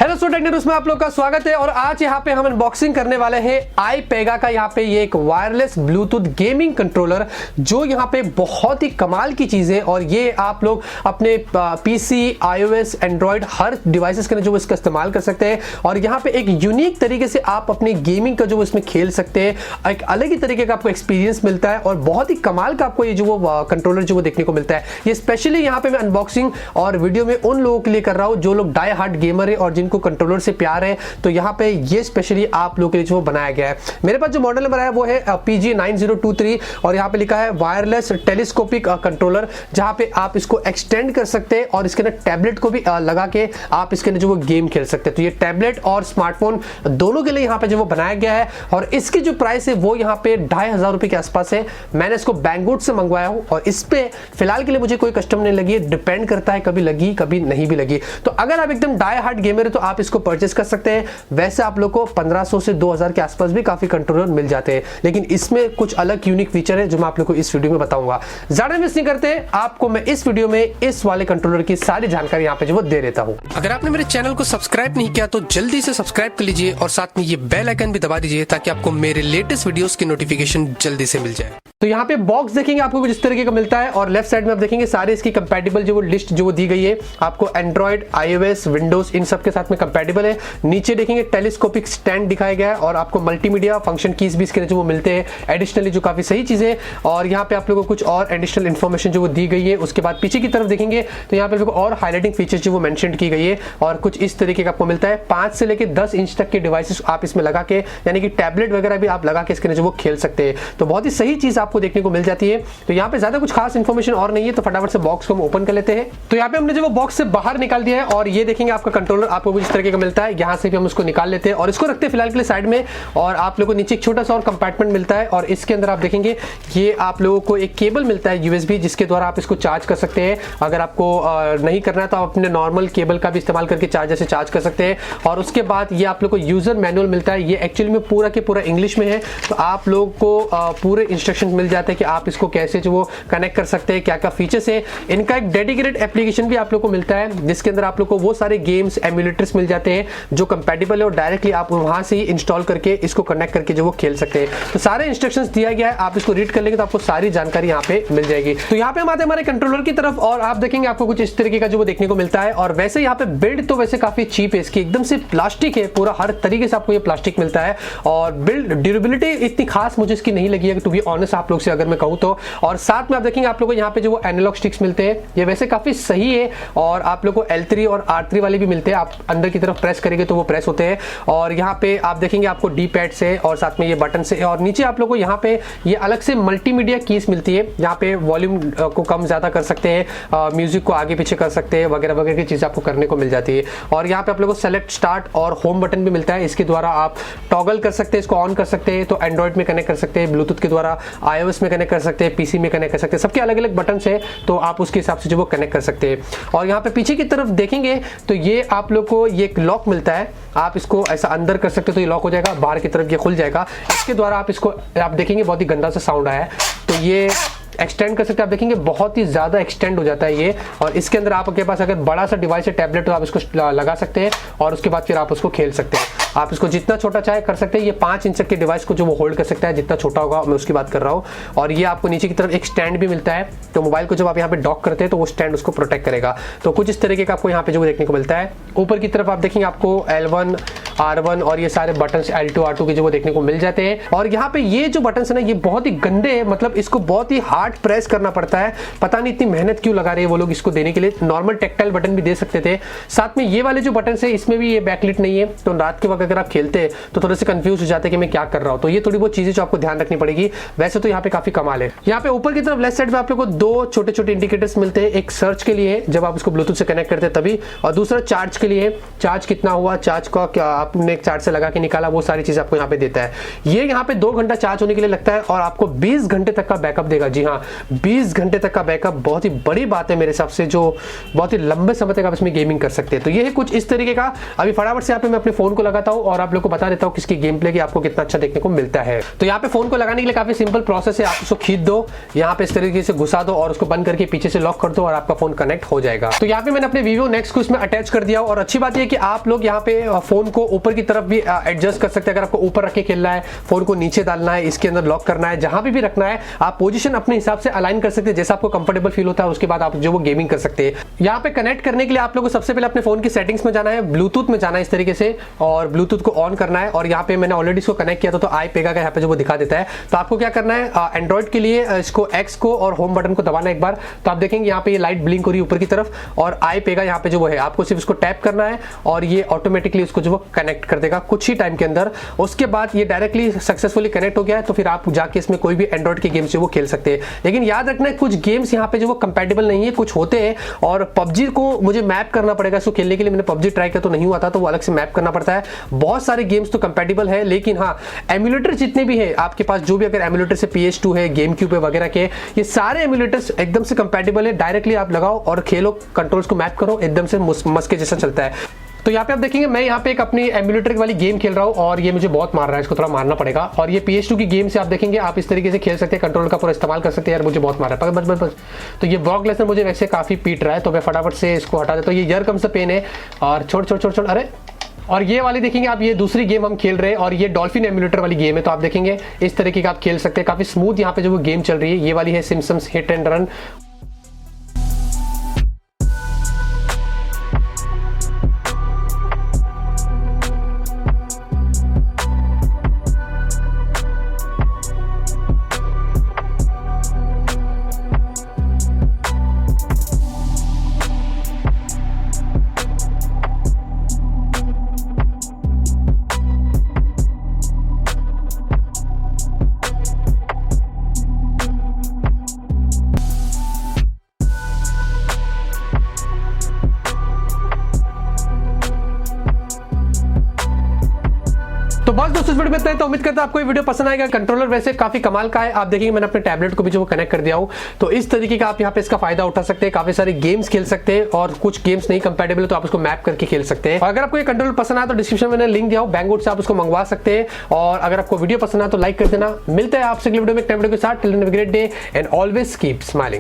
Hello student news में आप लोग का स्वागत है और आज यहाँ पे हम अनबॉक्सिंग करने वाले हैं iPega का यहाँ पे ये एक वायरलेस ब्लूटूथ गेमिंग कंट्रोलर जो यहाँ पे बहुत ही कमाल की चीज़ है। और ये आप लोग अपने पीसी, iOS, एंड्रॉयड हर डिवाइसेस के जो इसका इस्तेमाल कर सकते हैं और यहाँ पे एक यूनिक तरीके से आप अपनी गेमिंग का जो इसमें खेल सकते हैं। एक अलग ही तरीके का आपको एक्सपीरियंस मिलता है और बहुत ही कमाल का आपको ये जो वो कंट्रोलर जो वो देखने को मिलता है। ये स्पेशली यहाँ पे मैं अनबॉक्सिंग और वीडियो में उन लोगों के लिए कर रहा हूँ जो लोग डाई हार्ड गेमर है और जिनको कंट्रोलर से प्यार है, तो यहाँ पे ये स्पेशली आप लोगों के लिए जो बनाया गया है। मेरे पास जो मॉडल नंबर है वो है PG9023 और यहाँ पे लिखा है वायरलेस टेलीस्कोपिक कंट्रोलर, जहाँ पे आप इसको एक्सटेंड कर सकते हैं और इसके अंदर टैबलेट को भी लगा के आप इसके अंदर जो वो गेम खेल सकते हैं। तो ये टैबलेट और स्मार्टफोन दोनों के लिए यहाँ पे जो वो बनाया गया है और इसकी जो प्राइस है वो यहाँ पे 2500 रुपए के आसपास है। मैंने इसको बैंगवुड से मंगवाया हूँ और इस पे फिलहाल के लिए मुझे कोई कस्टम नहीं लगी है, डिपेंड करता है कभी लगी कभी नहीं भी लगी। तो अगर आप एकदम डाई हार्ड गेमर है तो आप इसको परचेस कर सकते हैं। वैसे आप लोग को 1500 से 2000 के आसपास भी काफी कंट्रोलर मिल जाते हैं, लेकिन इसमें कुछ अलग यूनिक फीचर है जो मैं आप लोग को इस वीडियो में बताऊंगा। ज्यादा मिस नहीं करते, आपको मैं इस वीडियो में इस वाले कंट्रोलर की सारी जानकारी यहाँ पे जो वो दे देता हूँ। अगर आपने मेरे चैनल को सब्सक्राइब नहीं किया तो जल्दी से सब्सक्राइब कर लीजिए और साथ में ये बेल आइकन भी दबा दीजिए ताकि आपको मेरे लेटेस्ट वीडियोस की नोटिफिकेशन जल्दी से मिल जाए। तो यहाँ पे बॉक्स देखेंगे आपको कुछ इस तरीके का मिलता है और लेफ्ट साइड में आप देखेंगे सारे इसकी कंपैटिबल जो वो लिस्ट जो वो दी गई है। आपको एंड्रॉइड, iOS, विंडोज इन सब के साथ में कंपैटिबल है। नीचे देखेंगे टेलीस्कोपिक स्टैंड दिखाया गया है और आपको मल्टीमीडिया फंक्शन कीज भी इसके जो वो मिलते हैं एडिशनली, जो काफी सही चीज है। और यहाँ पे आप लोगों को कुछ और एडिशनल इन्फॉर्मेशन जो वो दी गई है। उसके बाद पीछे की तरफ देखेंगे तो यहाँ पे और हाईलाइटिंग फीचर्स जो वो मेंशन की गई है और कुछ इस तरीके का आपको मिलता है। 5 से लेकर 10 इंच तक के डिवाइसेस आप इसमें लगा के, यानी कि टैबलेट वगैरह भी आप लगा के इसके जो वो खेल सकते हैं। तो बहुत ही सही चीज आपको देखने को मिल जाती है। तो यहाँ पे ज्यादा कुछ खास इन्फॉर्मेशन और नहीं है, तो फटाफट से बॉक्स को हम ओपन कर लेते हैं। तो यहाँ पे हमने जो वो बॉक्स से बाहर निकाल दिया है और ये देखेंगे आपका कंट्रोलर आपको कुछ इस तरीके का मिलता है। यहाँ से भी हम उसको निकाल लेते हैं और इसको रखते हैं फिलहाल के लिए साइड में। और आप लोगों को नीचे एक छोटा सा और कंपार्टमेंट मिलता है और इसके अंदर आप देखेंगे ये आप लोगों को एक केबल मिलता है USB, जिसके द्वारा आप इसको चार्ज कर सकते हैं। अगर आपको नहीं करना है तो आप अपने नॉर्मल केबल का भी इस्तेमाल करके चार्जर से चार्ज कर सकते हैं। और उसके बाद ये आप लोग को यूजर मैनुअल मिलता है। ये एक्चुअली में पूरा के पूरा इंग्लिश में है, तो आप लोग को पूरे इंस्ट्रक्शन मिल जाते हैं कि आप इसको कैसे जो वो कनेक्ट कर सकते हैं, क्या क्या फीचर्स है। इनका एक डेडिकेटेड एप्लीकेशन भी आप लोग को मिलता है जिसके अंदर आप लोग को वो सारे गेम्स, एमुलेटर्स मिल जाते हैं जो कंपैटिबल है और डायरेक्टली आप वहां से ही इंस्टॉल करके इसको कनेक्ट करके जो वो खेल सकते हैं। तो सारे इंस्ट्रक्शंस दिया गया है, आप इसको रीड कर लेंगे तो आपको सारी जानकारी यहाँ पे मिल जाएगी। तो यहाँ पे हम आते हैं हमारे कंट्रोलर की तरफ और आप देखेंगे आपको कुछ इस तरीके का जो वो देखने को मिलता है। और वैसे यहाँ पे बिल्ड तो वैसे काफी चीप है, इसकी एकदम से प्लास्टिक है, पूरा हर तरीके से आपको ये प्लास्टिक मिलता है। और बिल्ड ड्यूरेबिलिटी इतनी खास मुझे इसकी नहीं लगी है, टू बी ऑनेस्ट आप लोग से अगर मैं कहूँ तो। और साथ में आप देखेंगे आप लोग को यहाँ पे जो वो एनालॉग स्टिक्स मिलते हैं, ये वैसे काफी सही है। और आप लोग को L3 और R3 वाले भी मिलते हैं, आप अंदर की तरफ प्रेस करेंगे तो वो प्रेस होते हैं। और यहाँ पे आप देखेंगे आपको डी पैड से और साथ में ये बटन से, और नीचे आप लोग को यहाँ पे ये अलग से मल्टीमीडिया कीज मिलती है। यहाँ पे वॉल्यूम को कम ज्यादा कर सकते हैं, म्यूजिक को आगे पीछे कर सकते हैं, वगैरह वगैरह की चीजें आपको करने को मिल जाती है। और यहाँ पे आप लोग को सेलेक्ट, स्टार्ट और होम बटन भी मिलता है, इसके द्वारा आप टॉगल कर सकते हैं, इसको ऑन कर सकते हैं। तो एंड्रॉइड में कनेक्ट कर सकते हैं ब्लूटूथ के द्वारा, iOS में कनेक्ट कर सकते हैं, पीसी में कनेक्ट कर सकते हैं। सबके अलग अलग बटन है, तो आप उसके हिसाब से जो वो कनेक्ट कर सकते हैं। और यहाँ पे पीछे की तरफ देखेंगे तो ये आप लोग को ये लॉक मिलता है, आप इसको ऐसा अंदर कर सकते हो तो ये लॉक हो जाएगा, बाहर की तरफ ये खुल जाएगा। इसके द्वारा आप इसको, आप देखेंगे बहुत ही गंदा सा साउंड आया है, तो ये एक्सटेंड कर सकते हैं। आप देखेंगे बहुत ही ज्यादा एक्सटेंड हो जाता है ये। और इसके अंदर आपके पास अगर बड़ा सा डिवाइस है, टैबलेट, तो आप इसको लगा सकते हैं और उसके बाद फिर आप उसको खेल सकते हैं। आप इसको जितना छोटा चाहे कर सकते हैं। ये 5 इंच के डिवाइस को जो वो होल्ड कर सकता है, जितना छोटा होगा मैं उसकी बात कर रहा हूँ। और ये आपको नीचे की तरफ एक स्टैंड भी मिलता है, तो मोबाइल को जब आप यहाँ पे डॉक करते हैं तो वो स्टैंड उसको प्रोटेक्ट करेगा। तो कुछ इस तरीके का आपको यहाँ पे जो देखने को मिलता है। ऊपर की तरफ आप देखेंगे आपको L1, R1 और ये सारे बटन L2, R2 के जो वो देखने को मिल जाते हैं। और यहाँ पे ये जो बटन है ना, ये बहुत ही गंदे है, मतलब इसको बहुत ही हार्ड प्रेस करना पड़ता है। पता नहीं इतनी मेहनत क्यों लगा रहे हैं वो लोग इसको देने के लिए। नॉर्मल टेक्टाइल बटन भी दे सकते थे। साथ में ये वाले जो बटन है इसमें भी ये बैकलिट नहीं है, तो रात के वक्त अगर आप खेलते हैं तो थोड़े से कंफ्यूज हो जाते हैं कि मैं क्या कर रहा हूँ। तो ये थोड़ी बहुत चीजें जो आपको ध्यान रखनी पड़ेगी। वैसे तो यहाँ पे काफी कमाल है। यहाँ पे ऊपर की तरफ लेफ्ट साइड में आप लोग को 2 छोटे छोटे इंडिकेटर्स मिलते हैं। एक सर्च के लिए जब आप उसको ब्लूटूथ से कनेक्ट करते हैं तभी, और दूसरा चार्ज के लिए, चार्ज कितना हुआ, चार्ज का क्या आपने एक चार्ज से लगा के निकाला, वो सारी चीज आपको यहाँ पे देता है। ये यहाँ पे 2 घंटा चार्ज होने के लिए लगता है और आपको 20 घंटे तक का बैकअप देगा। जी हाँ, 20 घंटे तक का बैकअप बहुत ही बड़ी बात है मेरे हिसाब से, जो बहुत ही लंबे समय तक आप इसमें गेमिंग कर सकते हैं। तो ये है कुछ इस तरीके का। अभी फटाफट से यहाँ पे मैं अपने फोन को लगाता हूँ आता हूँ और आप लोग को बता देता हूँ किसकी गेम प्ले की आपको कितना अच्छा देखने को मिलता है। तो यहाँ पे फोन को लगाने के लिए काफी सिंपल प्रोसेस है। आप उसको खींच दो, यहाँ पे इस तरीके से घुसा दो और उसको बंद करके पीछे से लॉक कर दो और आपका फोन कनेक्ट हो जाएगा। तो यहाँ पे मैंने अपने Vivo Nex को इसमें अटैच कर दिया और अच्छी बात यह कि आप लोग यहाँ पे फोन को ऊपर की तरफ भी एडजस्ट कर सकते हैं। अगर आपको ऊपर रख के खेलना है, फोन को नीचे डालना है, इसके अंदर लॉक करना है, जहां भी रखना है आप पोजीशन अपने हिसाब से अलाइन कर सकते हैं जैसा आपको कंफर्टेबल फील होता है। उसके बाद आप जो वो गेमिंग कर सकते हैं। यहाँ पे कनेक्ट करने के लिए आप लोगों को सबसे पहले अपने फोन की सेटिंग्स में जाना है, ब्लूटूथ में जाना है इस तरीके से और ब्लूटूथ को ऑन करना है। और यहाँ पे मैंने ऑलरेडी इसको कनेक्ट किया था तो iPega का यहाँ पे जो वो दिखा देता है। तो आपको क्या करना है, एंड्रॉइड के लिए इसको X को और होम बटन को दबाना एक बार, तो आप देखेंगे यहाँ पे ये लाइट ब्लिंक हो रही है ऊपर की तरफ और iPega यहाँ पे जो वो है आपको सिर्फ इसको टैप करना है और ये ऑटोमेटिकली उसको जो वो कनेक्ट कर देगा कुछ ही टाइम के अंदर। उसके बाद ये डायरेक्टली सक्सेसफुली कनेक्ट हो गया है तो फिर आप जाके इसमें कोई भी एंड्रॉइड के गेम्स जो वो खेल सकते हैं। लेकिन याद रखना है कुछ गेम्स यहाँ पे जो वो कंपैटिबल नहीं है, कुछ होते हैं और PUBG को मुझे मैप करना पड़ेगा इसको खेलने के लिए। मैंने PUBG ट्राई किया तो नहीं हुआ था, तो वो अलग से मैप करना पड़ता है। बहुत सारे गेम्स तो कंपैटिबल है लेकिन हाँ एमुलेटर जितने भी है आपके पास, जो भी अगर एमुलेटर से PS2 है, GameCube है वगैरह के, ये सारे एमुलेटर्स एकदम से कंपैटिबल है। डायरेक्टली आप लगाओ और खेलो, कंट्रोल्स को मैप करो, एकदम से मस्के जैसा चलता है। तो यहाँ पे आप देखेंगे मैं यहाँ पे एक अपनी एमुलेटर वाली गेम खेल रहा हूँ और ये मुझे बहुत मार रहा है, इसको थोड़ा मारना पड़ेगा। और ये PS2 की गेम से आप देखेंगे आप इस तरीके से खेल सकते हैं, कंट्रोल का पूरा इस्तेमाल कर सकते हैं। यार मुझे बहुत मार रहा है, बस। तो ये ब्रॉक लेसनर मुझे वैसे काफी पीट रहा है तो मैं फटाफट से इसको हटा देता हूँ। ये हियर कम्स द पेन है और छोड़ अरे। और ये वाली देखेंगे आप, ये दूसरी गेम हम खेल रहे हैं और ये डॉल्फिन एमुलेटर वाली गेम है। तो आप देखेंगे इस तरीके का आप खेल सकते हैं, काफी स्मूथ यहाँ पे जो वो गेम चल रही है। ये वाली है सिम्पसन्स हिट एंड रन। तो बस दोस्तों इस वीडियो में इतना ही। तो उम्मीद करता हूं आपको ये वीडियो पसंद आएगा। कंट्रोलर वैसे काफी कमाल का है, आप देखेंगे मैंने अपने टैबलेट को भी जो कनेक्ट कर दिया हूं। तो इस तरीके का आप यहाँ पे इसका फायदा उठा सकते हैं, काफी सारे गेम्स खेल सकते हैं और कुछ गेम्स नहीं कंपैटिबल है तो आप उसको मैप करके खेल सकते हैं। और अगर आपको ये कंट्रोलर पसंद आया तो डिस्क्रिप्शन में मैंने लिंक दिया हूं, बैंगवुड से आप उसको मंगवा सकते हैं। और अगर आपको वीडियो पसंद आया तो लाइक कर देना। मिलते हैं आपसे अगले वीडियो में एक नए वीडियो के साथ। Till then have a great day and always keep smiling.